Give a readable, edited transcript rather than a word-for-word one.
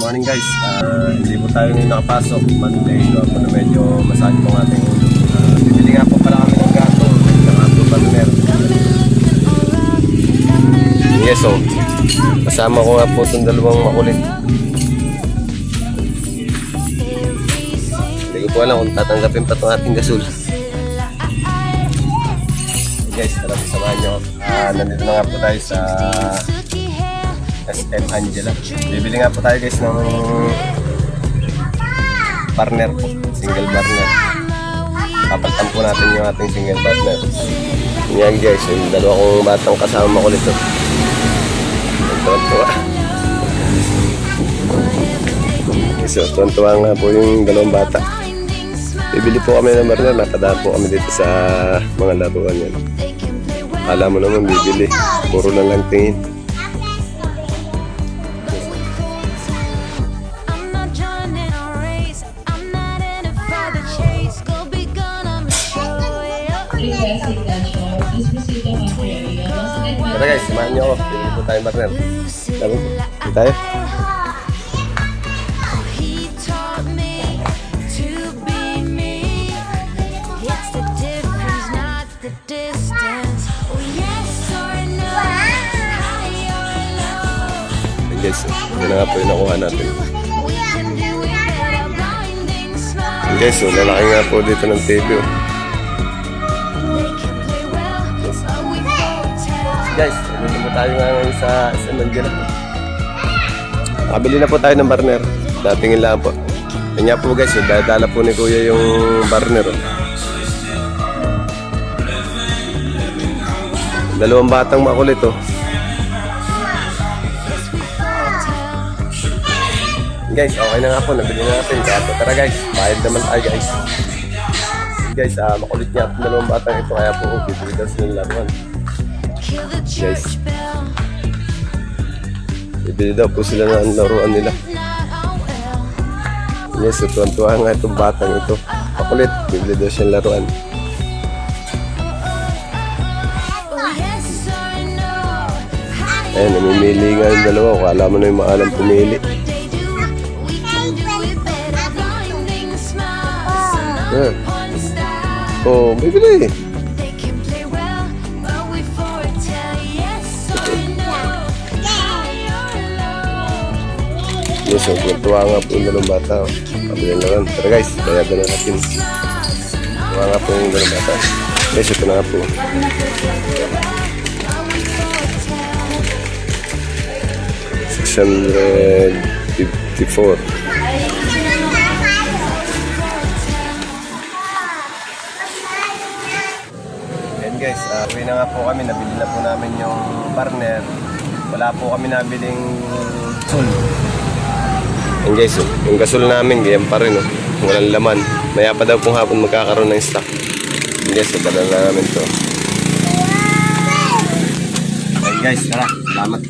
morning guys. Hindi po tayo ngayon nakapasok. Monday, po na medyo masakit po ang ating ulo. Bibili nga po pala kami ng gato. Saka po partner. Yes, so kasama ko nga po itong dalawang makulit. Hindi ko po alam kung tatanggapin pa itong ating gasol. Guys, tara po samahan nyo. Nandito na nga po tayo sa SM Angela. Bibili nga po tayo guys ng partner po, single partner. Papalitan po natin yung ating single partner. Yan guys, yung dalawa kong batang kasama ko nito. Tuwan-tuwa. So, tuwan-tuwa nga po yung dalawang bata. Bibili po kami ng partner, nakadaan po kami dito sa mga laruan yan. Alam mo naman bibili, puro na lang tingin. Tara guys, samahan niyo ako. Bibili po tayo partner. Tara po. Bibili tayo. Guys, yun na nga po yung nakuha natin. Guys, so lalaki nga po dito ng TV. Guys, dito po tayo nga ngayon sa SM Angela. Nakabili na po tayo ng partner. Datingin lang po. Yan nga po guys, dala po ni Kuya yung partner. Dalawang batang makulit oh. Guys, okay na nga po, nabili na natin. Kaya tara guys, bayad naman tayo guys. Guys, makulit niya at dalawang batang ito. Kaya po, bibili daw silang laruan. Guys, bibili daw po sila ng laruan nila. Yes, so tuwan-tuwa nga itong batang ito. Makulit, bibili daw siyang laruan. Ayan, namimili nga yung dalawa. Kala mo na yung maalam pumili. Oh, bibili. Yes, so tuwa nga po yung dalawang bata. Pabili na lang. Tara guys, bayagan na natin. Tuwa nga po yung dalawang bata. Guys, ito na nga po. $654. Guys, uwi na nga po kami, nabili na po namin yung partner. Wala po kami nabiling gasol. And guys, yung gasol namin, ganyan pa rin, walang laman. Maya pa daw pong hapon magkakaroon ng stock. And guys, dala na namin to. And guys, tara, salamat.